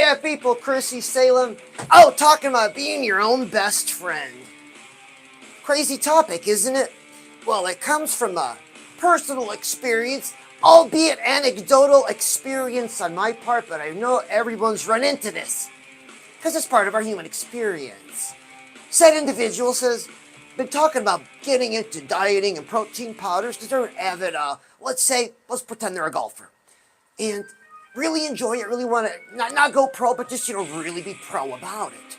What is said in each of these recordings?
Yeah, people, Chrissy Salem. Oh, talking about being your own best friend. Crazy topic, isn't it? Well, it comes from a personal experience, albeit anecdotal experience on my part, but I know everyone's run into this because it's part of our human experience. Said individual says, been talking about getting into dieting and protein powders because they're an avid, let's pretend they're a golfer. And really enjoy it, really want to, not go pro, but just, really be pro about it.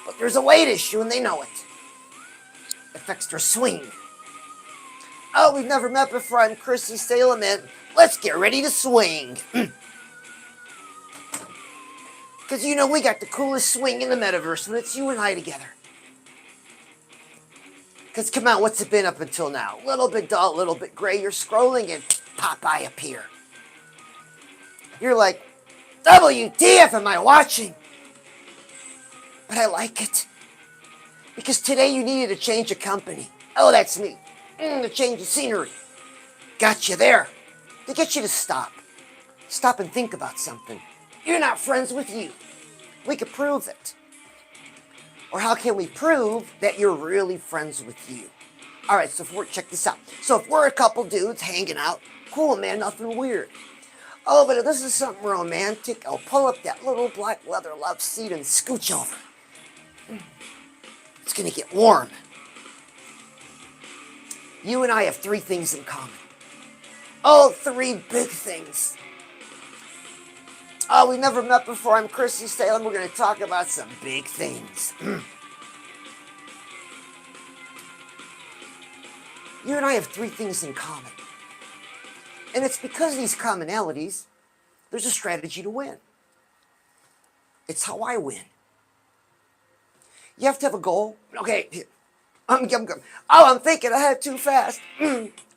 But there's a weight issue and they know it. Affects their swing. Oh, we've never met before. I'm Chrissy Salem and let's get ready to swing. Because we got the coolest swing in the metaverse when it's you and I together. Because come on, what's it been up until now? A little bit dull, a little bit gray. You're scrolling and pop, I appear. You're like, WTF am I watching? But I like it. Because today you needed a change of company. Oh, that's me. A change of scenery. Got you there. To get you to stop. Stop and think about something. You're not friends with you. We could prove it. Or how can we prove that you're really friends with you? All right, so check this out. So if we're a couple dudes hanging out, cool, man, nothing weird. Oh, but if this is something romantic, I'll pull up that little black leather love seat and scooch over. It's going to get warm. You and I have 3 things in common. Oh, 3 big things. Oh, we never met before. I'm Chrissy Salem. We're going to talk about some big things. You and I have 3 things in common. And it's because of these commonalities, there's a strategy to win. It's how I win. You have to have a goal. Okay, I'm thinking ahead too fast.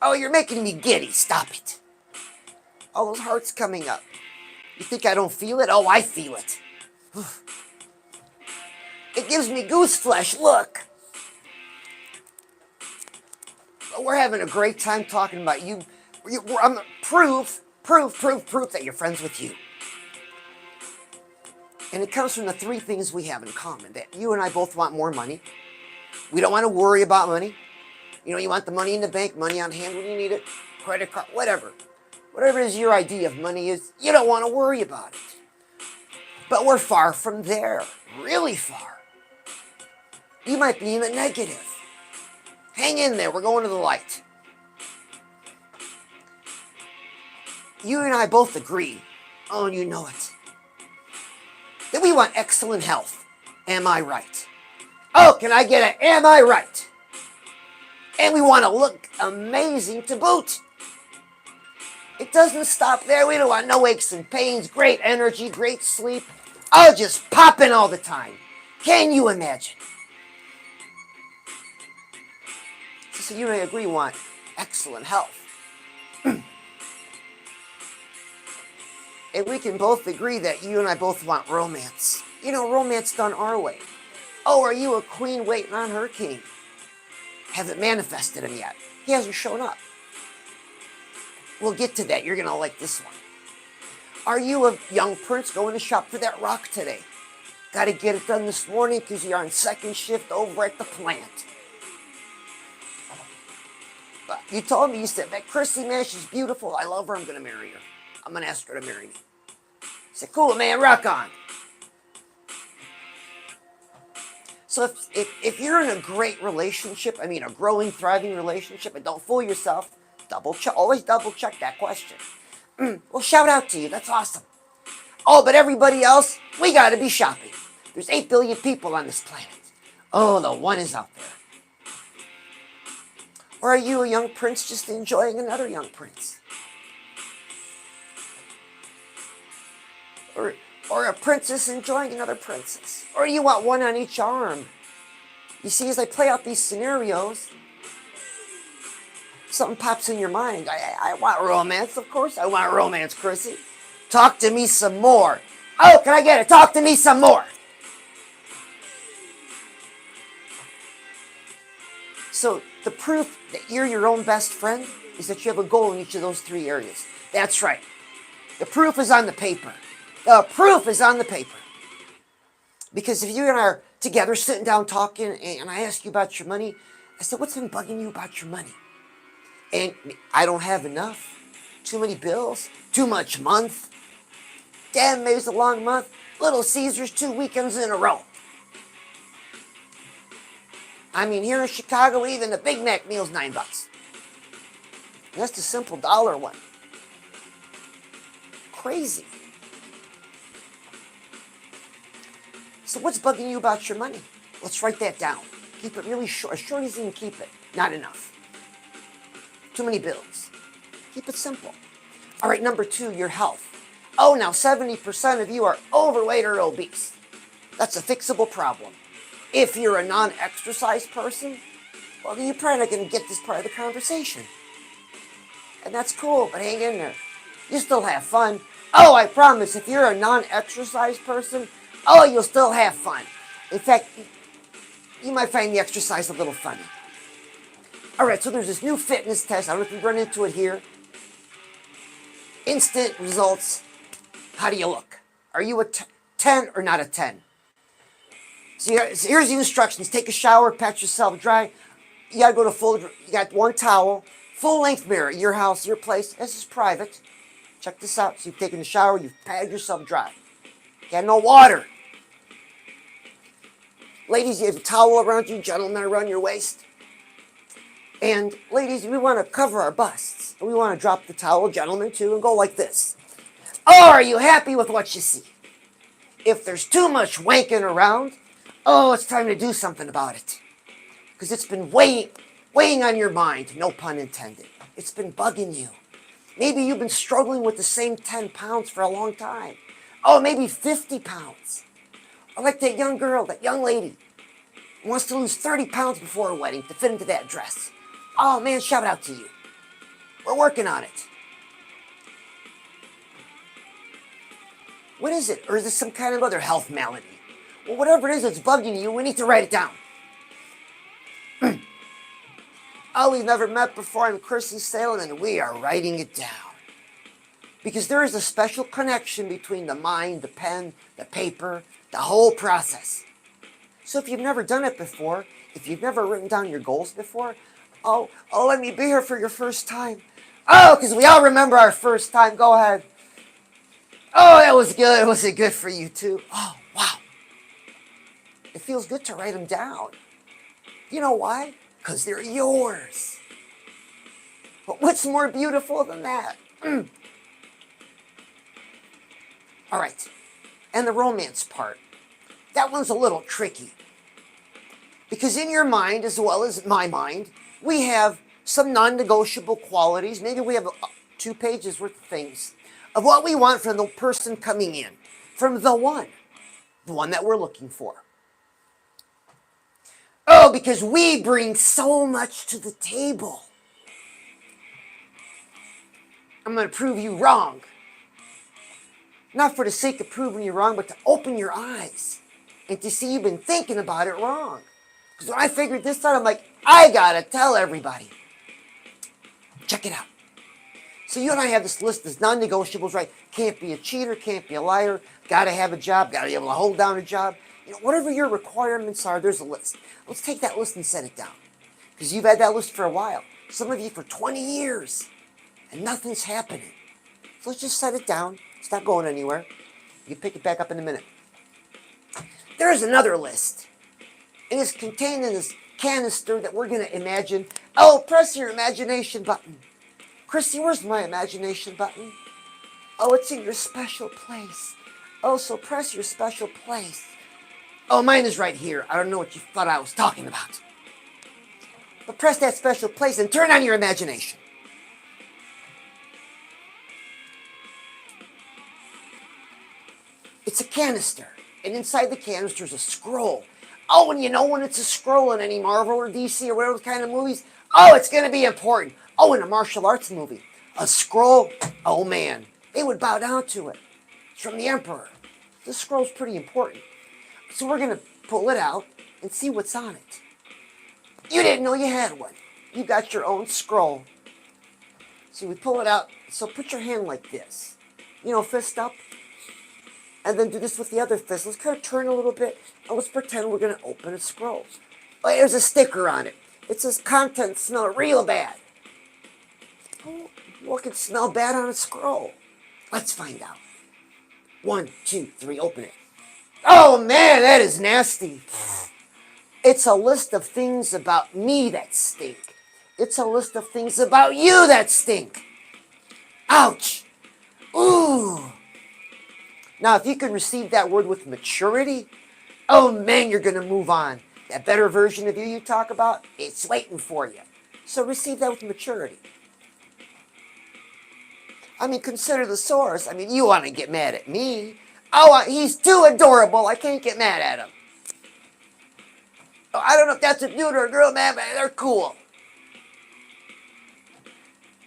Oh, you're making me giddy. Stop it. Oh, those hearts coming up. You think I don't feel it? Oh, I feel it. It gives me goose flesh. Look. We're having a great time talking about you. I'm proof that you're friends with you. And it comes from the 3 things we have in common. That you and I both want more money. We don't want to worry about money. You want the money in the bank, money on hand when you need it, credit card, whatever. Whatever is your idea of money is, you don't want to worry about it. But we're far from there. Really far. You might be in the negative. Hang in there. We're going to the light. You and I both agree, oh, and you know it, that we want excellent health. Am I right? Oh, can I get an am I right? And we want to look amazing to boot. It doesn't stop there. We don't want no aches and pains, great energy, great sleep. Oh, just popping all the time. Can you imagine? So you and I agree we want excellent health. And we can both agree that you and I both want romance. Romance done our way. Oh, are you a queen waiting on her king? Haven't manifested him yet. He hasn't shown up. We'll get to that. You're going to like this one. Are you a young prince going to shop for that rock today? Got to get it done this morning because you're on second shift over at the plant. But you told me, you said, that Chrissy, man, she's beautiful. I love her. I'm going to marry her. I'm going to ask her to marry me. I said, cool, man, rock on. So if you're in a great relationship, a growing, thriving relationship, and don't fool yourself, always double check that question. Well, shout out to you. That's awesome. Oh, but everybody else, we got to be shopping. There's 8 billion people on this planet. Oh, the one is out there. Or are you a young prince just enjoying another young prince? Or a princess enjoying another princess? Or you want one on each arm? You see, as I play out these scenarios, something pops in your mind. I want romance, of course. I want romance, Chrissy. Talk to me some more. Oh, can I get it? Talk to me some more. So the proof that you're your own best friend is that you have a goal in each of those 3 areas. That's right. The proof is on the paper. The proof is on the paper. Because if you and I are together sitting down talking and I ask you about your money, I said, what's been bugging you about your money? And I don't have enough. Too many bills. Too much month. Damn, maybe it's a long month. Little Caesars 2 weekends in a row. I mean, here in Chicago, even the Big Mac meal's $9. And that's the simple dollar one. Crazy. So what's bugging you about your money? Let's write that down. Keep it really short. As short as you can keep it. Not enough. Too many bills. Keep it simple. All right, number 2, your health. Oh, now 70% of you are overweight or obese. That's a fixable problem. If you're a non-exercise person, well, then you're probably not going to get this part of the conversation. And that's cool, but hang in there. You still have fun. Oh, I promise, if you're a non-exercise person, oh, you'll still have fun. In fact, you might find the exercise a little funny. All right, so there's this new fitness test. I don't know if you run into it here. Instant results. How do you look? Are you a 10 or not a 10? So here's the instructions. Take a shower, pat yourself dry. You got to go to full, you got one towel, full-length mirror, your house, your place. This is private. Check this out. So you've taken a shower, you've patted yourself dry. Got no water. Ladies, you have a towel around you, gentlemen around your waist. And ladies, we want to cover our busts. We want to drop the towel, gentlemen too, and go like this. Oh, are you happy with what you see? If there's too much wanking around, oh, it's time to do something about it. Because it's been weighing on your mind, no pun intended. It's been bugging you. Maybe you've been struggling with the same 10 pounds for a long time. Oh, maybe 50 pounds. Or like that young girl, that young lady, who wants to lose 30 pounds before her wedding to fit into that dress. Oh, man, shout out to you. We're working on it. What is it? Or is this some kind of other health malady? Well, whatever it is that's bugging you, we need to write it down. Oh, we've never met before. I'm Chrissy Salem, and we are writing it down. Because there is a special connection between the mind, the pen, the paper, the whole process. So if you've never done it before, if you've never written down your goals before, oh, let me be here for your first time. Oh, because we all remember our first time. Go ahead. Oh, that was good. Was it good for you too? Oh, wow. It feels good to write them down. You know why? Because they're yours. But what's more beautiful than that? All right. And the romance part. That one's a little tricky. Because in your mind, as well as my mind, we have some non-negotiable qualities. Maybe we have 2 pages worth of things of what we want from the person coming in. From the one that we're looking for. Oh, because we bring so much to the table. I'm going to prove you wrong. Not for the sake of proving you wrong, but to open your eyes and to see you've been thinking about it wrong. Because when I figured this out, I'm like, I got to tell everybody. Check it out. So you and I have this list of non-negotiables, right? Can't be a cheater, can't be a liar, got to have a job, got to be able to hold down a job. You know, whatever your requirements are, there's a list. Let's take that list and set it down. Because you've had that list for a while. Some of you for 20 years. And nothing's happening. So let's just set it down. It's not going anywhere. You can pick it back up in a minute. There's another list. And it's contained in this canister that we're going to imagine. Oh, press your imagination button. Chrissy, where's my imagination button? Oh, it's in your special place. Oh, so press your special place. Oh, mine is right here. I don't know what you thought I was talking about. But press that special place and turn on your imagination. It's a canister. And inside the canister is a scroll. Oh, and you know when it's a scroll in any Marvel or DC or whatever kind of movies? Oh, it's going to be important. Oh, in a martial arts movie. A scroll? Oh, man. They would bow down to it. It's from the Emperor. This scroll's pretty important. So we're going to pull it out and see what's on it. You didn't know you had one. You got your own scroll. So we pull it out. So put your hand like this. You know, fist up. And then do this with the other fist. Let's kind of turn a little bit. And let's pretend we're going to open a scroll. Oh, there's a sticker on it. It says contents smell real bad. Oh, what could smell bad on a scroll? Let's find out. 1, 2, 3, open it. Oh man, that is nasty. It's a list of things about me that stink. It's a list of things about you that stink. Ouch. Ooh. Now, if you can receive that word with maturity, oh man, you're going to move on. That better version of you talk about, it's waiting for you. So receive that with maturity. I mean, consider the source. I mean, you want to get mad at me. Oh, he's too adorable. I can't get mad at him. Oh, I don't know if that's a dude or a girl, man, but they're cool.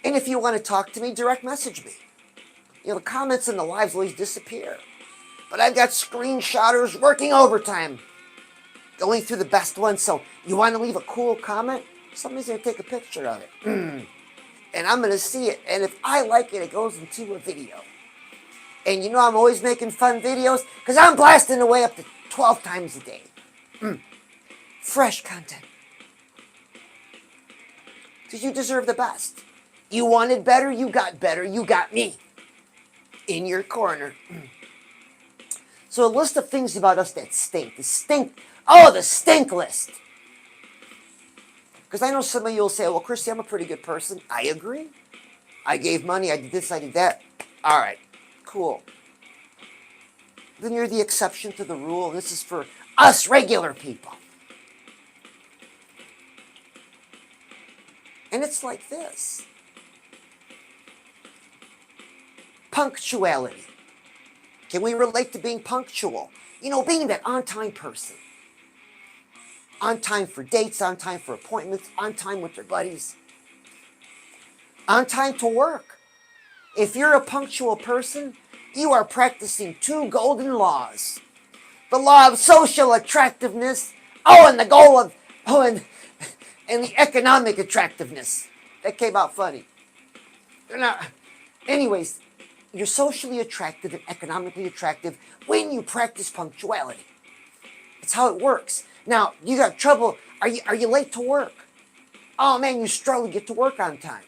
And if you want to talk to me, direct message me. You know, the comments and the lives always disappear. But I've got screenshotters working overtime, going through the best ones. So you want to leave a cool comment? Somebody's going to take a picture of it. And I'm going to see it. And if I like it, it goes into a video. And you know I'm always making fun videos because I'm blasting away up to 12 times a day. Fresh content. Because you deserve the best. You wanted better, you got me. In your corner. So a list of things about us that stink. The stink list. Because I know some of you will say, well, Chrissy, I'm a pretty good person. I agree. I gave money, I did this, I did that. All right, cool. Then you're the exception to the rule. This is for us regular people. And it's like this. Punctuality. Can we relate to being punctual? You know, being that on-time person. On time for dates, on time for appointments, on time with your buddies. On time to work. If you're a punctual person, you are practicing 2 golden laws. The law of social attractiveness. And the goal of, and the economic attractiveness. That came out funny. Now, anyways, you're socially attractive and economically attractive when you practice punctuality. It's how it works. Now, you got trouble. Are you late to work? Oh man, you struggle to get to work on time.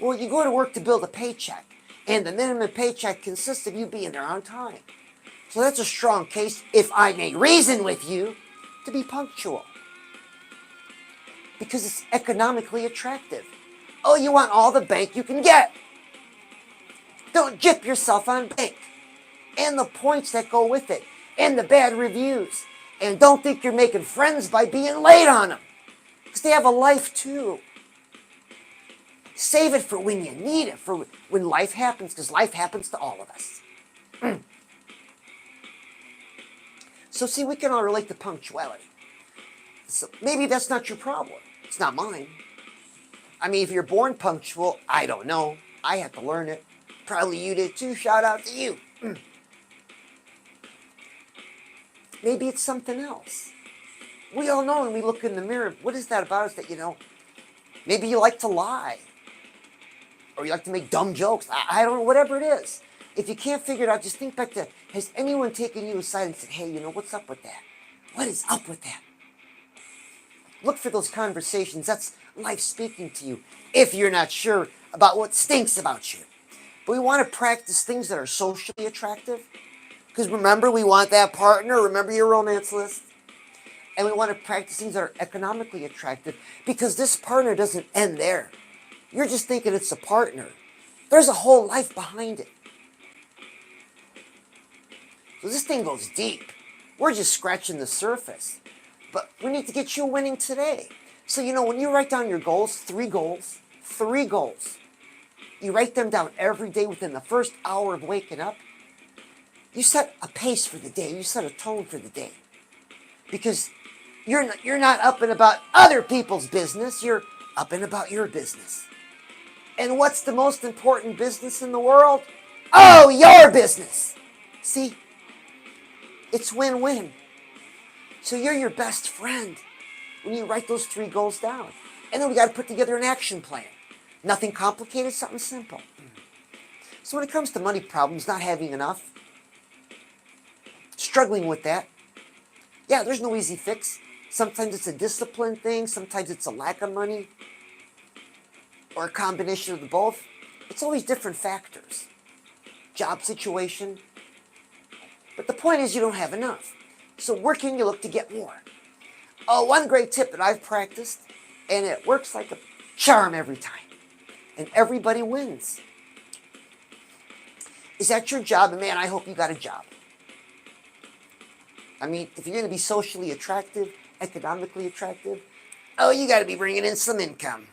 Well, you go to work to build a paycheck, and the minimum paycheck consists of you being there on time. So that's a strong case, if I may reason with you, to be punctual. Because it's economically attractive. Oh, you want all the bank you can get. Don't gyp yourself on bank. And the points that go with it. And the bad reviews. And don't think you're making friends by being late on them. Because they have a life too. Save it for when you need it. For when life happens. Because life happens to all of us. So see, we can all relate to punctuality. So maybe that's not your problem. It's not mine. I mean, if you're born punctual, I don't know. I had to learn it. Probably you did too. Shout out to you. Maybe it's something else. We all know when we look in the mirror, what is that about us that, maybe you like to lie. Or you like to make dumb jokes. I don't know, whatever it is. If you can't figure it out, just think back to, has anyone taken you aside and said, hey, what's up with that? What is up with that? Look for those conversations. That's life speaking to you. If you're not sure about what stinks about you. But we want to practice things that are socially attractive. Because remember, we want that partner. Remember your romance list. And we want to practice things that are economically attractive. Because this partner doesn't end there. You're just thinking it's a partner. There's a whole life behind it. So this thing goes deep. We're just scratching the surface. But we need to get you winning today. So, when you write down your goals, 3 goals, you write them down every day within the first hour of waking up, you set a pace for the day. You set a tone for the day. Because you're not up and about other people's business. You're up and about your business. And what's the most important business in the world? Oh, your business. See? It's win-win. So you're your best friend when you write those 3 goals down. And then we got to put together an action plan. Nothing complicated, something simple. So when it comes to money problems, not having enough, struggling with that, yeah, there's no easy fix. Sometimes it's a discipline thing, sometimes it's a lack of money, or a combination of the both. It's always different factors. Job situation. But the point is you don't have enough. So where can you look to get more? Oh, one great tip that I've practiced, and it works like a charm every time, and everybody wins, is at your job, and man, I hope you got a job. I mean, if you're going to be socially attractive, economically attractive, oh, you got to be bringing in some income.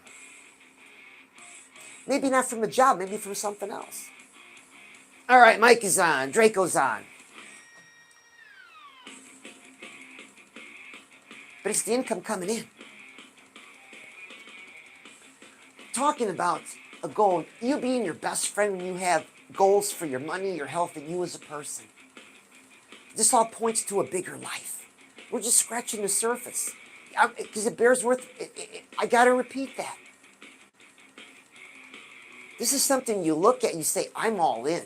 Maybe not from a job, maybe from something else. All right, Mike is on, Draco's on. But it's the income coming in. Talking about a goal, you being your best friend when you have goals for your money, your health, and you as a person. This all points to a bigger life. We're just scratching the surface. Because it bears worth, I got to repeat that. This is something you look at and you say, I'm all in.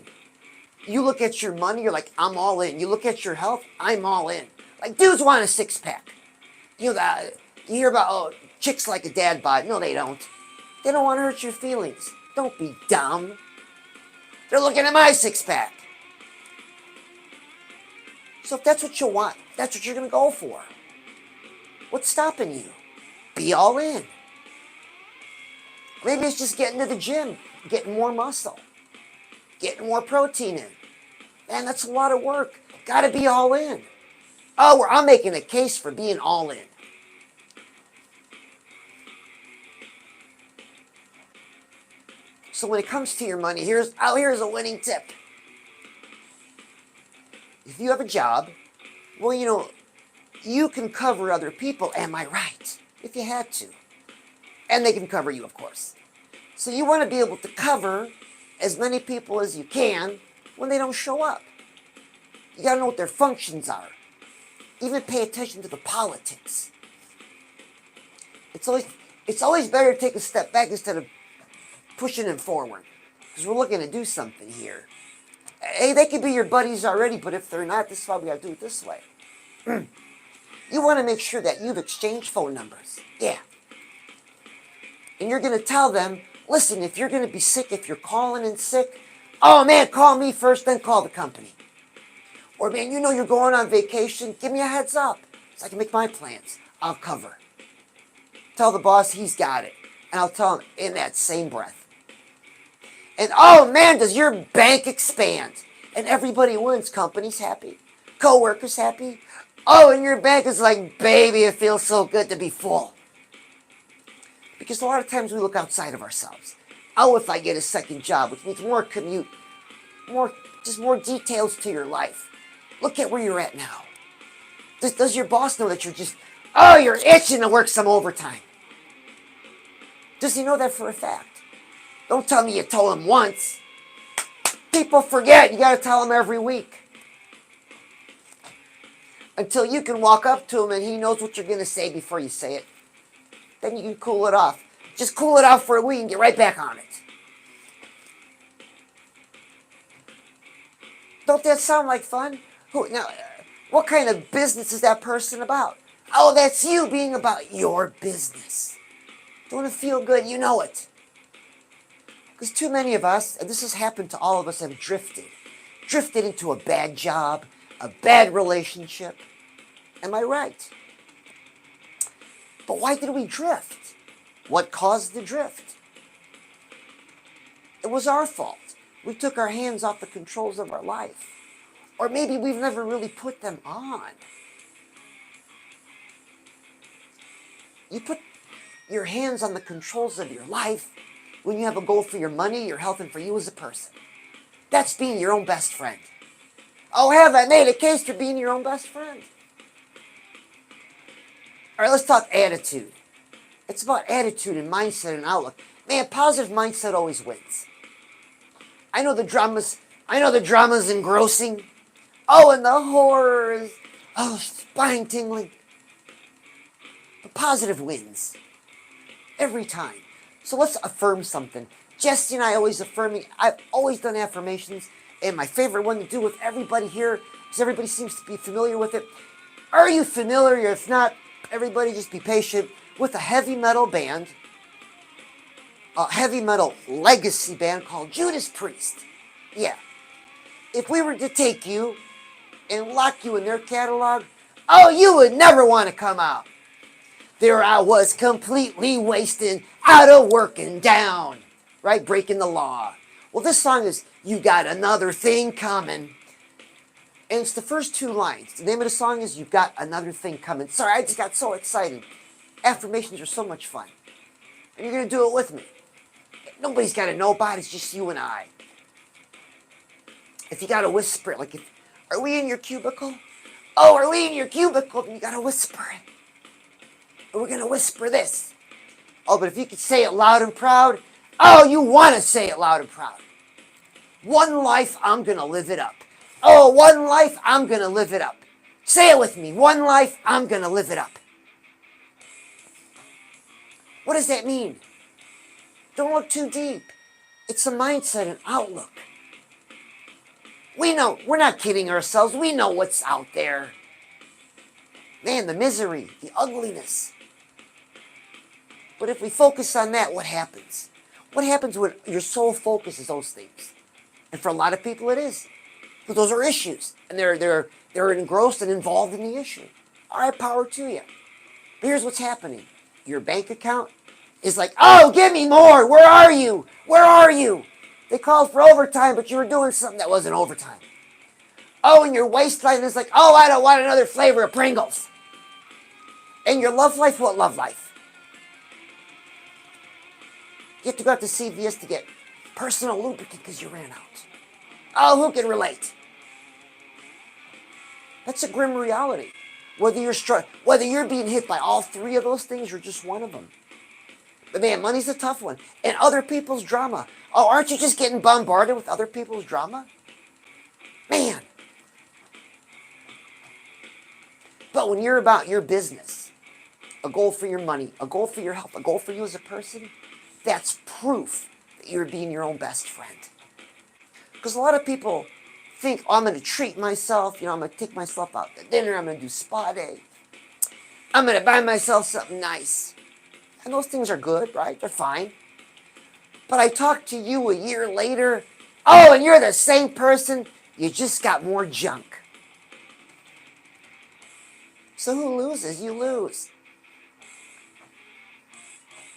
You look at your money, you're like, I'm all in. You look at your health, I'm all in. Like, dudes want a six-pack. You hear about, oh, chicks like a dad bod. No, they don't. They don't want to hurt your feelings. Don't be dumb. They're looking at my six-pack. So if that's what you want, that's what you're going to go for. What's stopping you? Be all in. Maybe it's just getting to the gym, getting more muscle, getting more protein in. Man, that's a lot of work. Got to be all in. Oh, I'm making a case for being all in. So when it comes to your money, here's a winning tip. If you have a job, well, you can cover other people, am I right? If you had to. And they can cover you, of course. So you want to be able to cover as many people as you can when they don't show up. You got to know what their functions are. Even pay attention to the politics. It's always better to take a step back instead of pushing them forward. Because we're looking to do something here. Hey, they could be your buddies already, but if they're not, this is why we got to do it this way. You want to make sure that you've exchanged phone numbers. Yeah. And you're going to tell them, listen, if you're going to be sick, if you're calling in sick, oh man, call me first, then call the company. Or man, you're going on vacation, give me a heads up so I can make my plans. I'll cover. Tell the boss he's got it. And I'll tell him in that same breath. And oh man, does your bank expand. And everybody wins. Company's happy. Co-workers happy. Oh, and your bank is like, baby, it feels so good to be full. Because a lot of times we look outside of ourselves. Oh, if I get a second job, which means more commute, more details to your life. Look at where you're at now. Does your boss know that you're itching to work some overtime? Does he know that for a fact? Don't tell me you told him once. People forget. You got to tell him every week. Until you can walk up to him and he knows what you're going to say before you say it. Then you can cool it off. Just cool it off for a week and get right back on it. Don't that sound like fun? Now, what kind of business is that person about? Oh, that's you being about your business. Don't it feel good? You know it. Because too many of us, and this has happened to all of us, have drifted into a bad job, a bad relationship. Am I right? But why did we drift? What caused the drift? It was our fault. We took our hands off the controls of our life. Or maybe we've never really put them on. You put your hands on the controls of your life when you have a goal for your money, your health, and for you as a person. That's being your own best friend. Oh, have I made a case for being your own best friend? All right, let's talk attitude. It's about attitude and mindset and outlook. Man, positive mindset always wins. I know the drama's engrossing. Oh, and the horrors. Oh, spine tingling. But positive wins. Every time. So let's affirm something. Jesse and I always affirming. I've always done affirmations, and my favorite one to do with everybody here, because everybody seems to be familiar with it. Are you familiar? If not, everybody just be patient with a heavy metal band, a heavy metal legacy band called Judas Priest. Yeah. If we were to take you and lock you in their catalog, oh, you would never want to come out. There I was, completely wasted, out of working down, right? Breaking the law. Well, this song is You Got Another Thing Coming. And it's the first two lines. The name of the song is You Got Another Thing Coming. Sorry, I just got so excited. Affirmations are so much fun. And you're going to do it with me. Nobody's got to know about it. It's just you and I. If you got to whisper it, like, are we in your cubicle? Oh, are we in your cubicle? Then you got to whisper it. And we're going to whisper this. Oh, but if you could say it loud and proud, oh, you want to say it loud and proud. One life, I'm going to live it up. Oh, one life, I'm going to live it up. Say it with me. One life, I'm going to live it up. What does that mean? Don't look too deep. It's a mindset and outlook. We know, we're not kidding ourselves. We know what's out there. Man, the misery, the ugliness. But if we focus on that, what happens? What happens when your soul focuses those things? And for a lot of people it is. Because those are issues. And they're engrossed and involved in the issue. All right, power to you. But here's what's happening. Your bank account is like, oh, give me more. Where are you? Where are you? They called for overtime, but you were doing something that wasn't overtime. Oh, and your waistline is like, oh, I don't want another flavor of Pringles. And your love life, what love life? You have to go out to CVS to get personal lubricant because you ran out. Oh, who can relate? That's a grim reality. Whether you're being hit by all three of those things or just one of them. But man, money's a tough one. And other people's drama. Oh, aren't you just getting bombarded with other people's drama? Man. But when you're about your business, a goal for your money, a goal for your health, a goal for you as a person, that's proof that you're being your own best friend. Because a lot of people think, oh, I'm going to treat myself, I'm going to take myself out to dinner, I'm going to do spa day. I'm going to buy myself something nice. And those things are good, right? They're fine. But I talk to you a year later, oh, and you're the same person, you just got more junk. So who loses? You lose.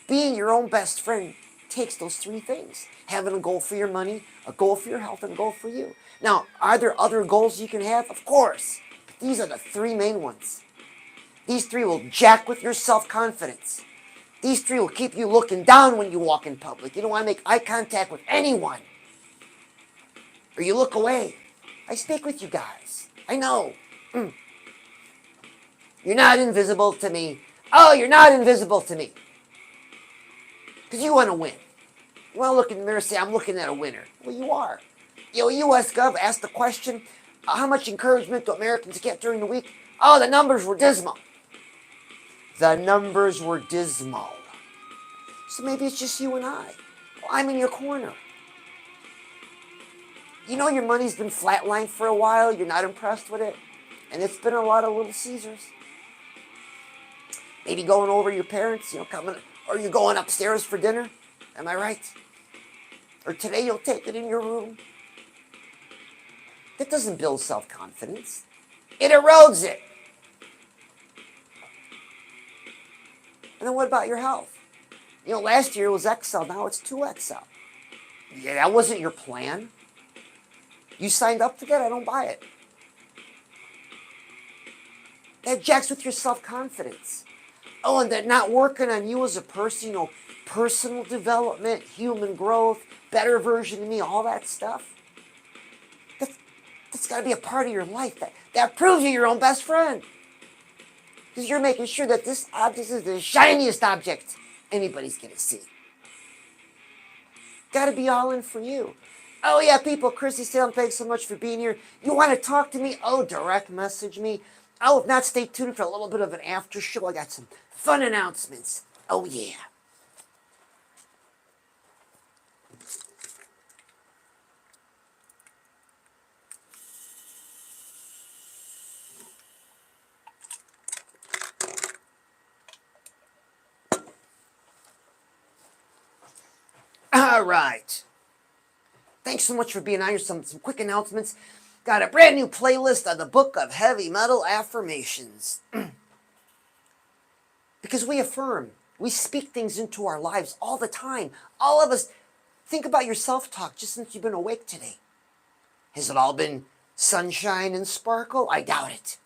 Being your own best friend takes those three things. Having a goal for your money, a goal for your health, and a goal for you. Now, are there other goals you can have? Of course. But these are the three main ones. These three will jack with your self-confidence. These three will keep you looking down when you walk in public. You don't want to make eye contact with anyone. Or you look away. I speak with you guys. I know. You're not invisible to me. Oh, you're not invisible to me. Because you want to win. You want to look in the mirror and say, I'm looking at a winner. Well, you are. US Gov asked the question, how much encouragement do Americans get during the week? Oh, the numbers were dismal. The numbers were dismal. So maybe it's just you and I. Well, I'm in your corner. You know your money's been flatlined for a while. You're not impressed with it. And it's been a lot of Little Caesars. Maybe going over your parents, coming, or you're going upstairs for dinner. Am I right? Or today you'll take it in your room. That doesn't build self-confidence. It erodes it. And then what about your health? Last year it was XL, now it's 2XL. Yeah, that wasn't your plan. You signed up for that, I don't buy it. That jacks with your self-confidence. Oh, and that not working on you as a person, personal development, human growth, better version of me, all that stuff. That's got to be a part of your life. That proves you're your own best friend. Because you're making sure that this object is the shiniest object anybody's going to see. Got to be all in for you. Oh yeah, people, Chrissy Salem, thanks so much for being here. You want to talk to me? Oh, direct message me. Oh, if not, stay tuned for a little bit of an after show. I got some fun announcements. Oh yeah. All right. Thanks so much for being on here. Some quick announcements. Got a brand new playlist on the Book of Heavy Metal Affirmations. Because we affirm. We speak things into our lives all the time. All of us. Think about your self-talk just since you've been awake today. Has it all been sunshine and sparkle? I doubt it.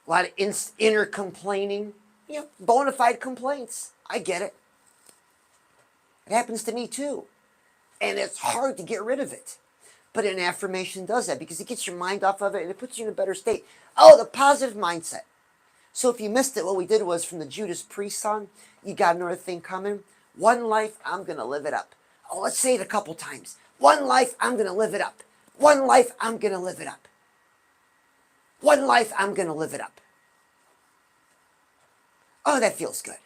A lot of inner complaining. Bona fide complaints. I get it. It happens to me too. And it's hard to get rid of it. But an affirmation does that because it gets your mind off of it and it puts you in a better state. Oh, the positive mindset. So if you missed it, what we did was from the Judas Priest song, you got another thing coming. One life, I'm going to live it up. Oh, let's say it a couple times. One life, I'm going to live it up. One life, I'm going to live it up. One life, I'm going to live it up. Oh, that feels good.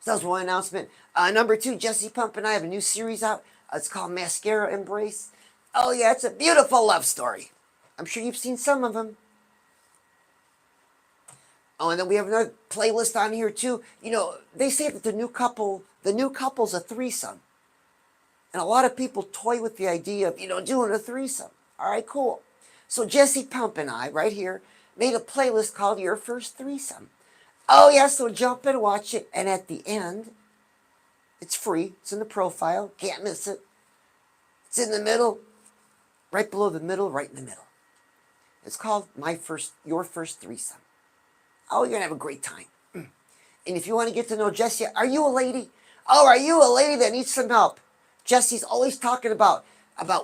So that was one announcement. Number 2, Jesse Pump and I have a new series out. It's called Mascara Embrace. Oh, yeah, it's a beautiful love story. I'm sure you've seen some of them. Oh, and then we have another playlist on here, too. They say that the new couple's a threesome. And a lot of people toy with the idea of, doing a threesome. All right, cool. So Jesse Pump and I, right here, made a playlist called Your First Threesome. Oh, yeah, so jump and watch it. And at the end, it's free. It's in the profile. Can't miss it. It's in the middle. Right below the middle, right in the middle. It's called Your First Threesome. Oh, you're going to have a great time. And if you want to get to know Jessie, are you a lady? Oh, are you a lady that needs some help? Jessie's always talking about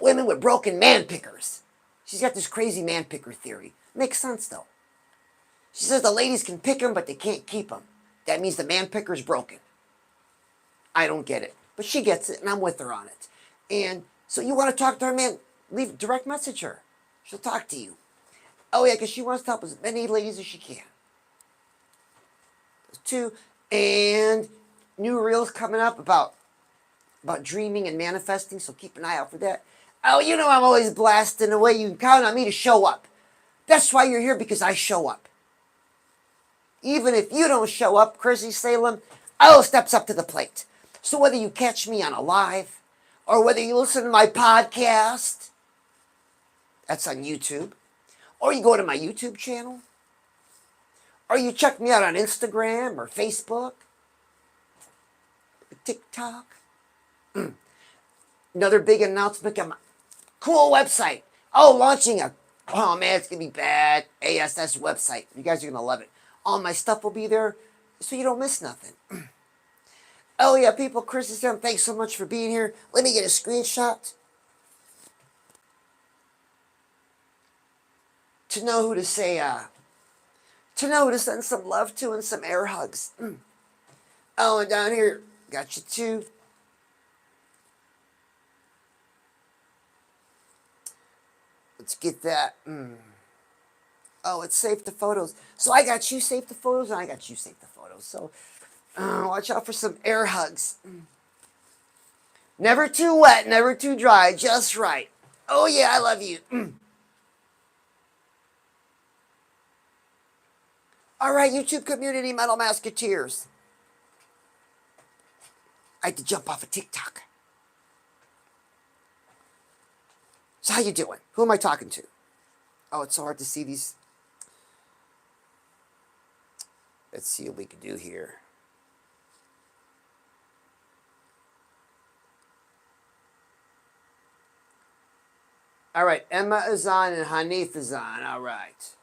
women with broken man pickers. She's got this crazy man picker theory. Makes sense, though. She says the ladies can pick them, but they can't keep them. That means the man picker's broken. I don't get it. But she gets it, and I'm with her on it. And so you want to talk to her, man, direct message her. She'll talk to you. Oh, yeah, because she wants to help as many ladies as she can. Those 2. And new reels coming up about dreaming and manifesting, so keep an eye out for that. Oh, I'm always blasting away. You can count on me to show up. That's why you're here, because I show up. Even if you don't show up, Chrissy Salem, steps up to the plate. So whether you catch me on a live, or whether you listen to my podcast, that's on YouTube, or you go to my YouTube channel, or you check me out on Instagram or Facebook, TikTok. Another big announcement, cool website. Launching oh man, it's going to be bad, ASS website. You guys are going to love it. All my stuff will be there, so you don't miss nothing. Oh yeah, people, Chrissy Salem, thanks so much for being here. Let me get a screenshot to know who to say, to know who to send some love to and some air hugs. Oh, and down here, got you too. Let's get that. Oh, it's save the photos. So I got you save the photos, and I got you save the photos. So watch out for some air hugs. Never too wet, never too dry, just right. Oh yeah, I love you. All right, YouTube community, Metal Masketeers. I had to jump off of TikTok. So how you doing? Who am I talking to? Oh, it's so hard to see these. Let's see what we can do here. All right, Emma is on and Hanif is on. All right.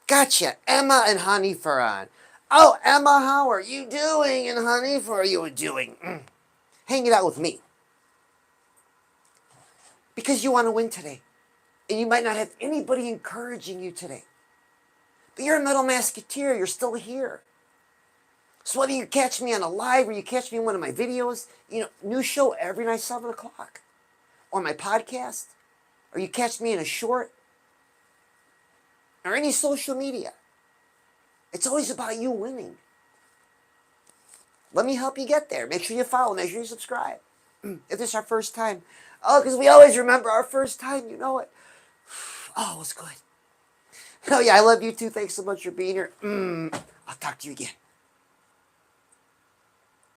Gotcha. Emma and Hanif are on. Oh, Emma, how are you doing? And Hanif, how are you doing? Hanging out with me. Because you want to win today. And you might not have anybody encouraging you today. But you're a Metal Masketeer. You're still here. So whether you catch me on a live or you catch me in one of my videos, new show every night, 7 o'clock. Or my podcast. Or you catch me in a short. Or any social media. It's always about you winning. Let me help you get there. Make sure you follow. Make sure you subscribe. If this is our first time. Oh, because we always remember our first time. You know it. Oh, it was good. Oh, yeah, I love you too. Thanks so much for being here. I'll talk to you again.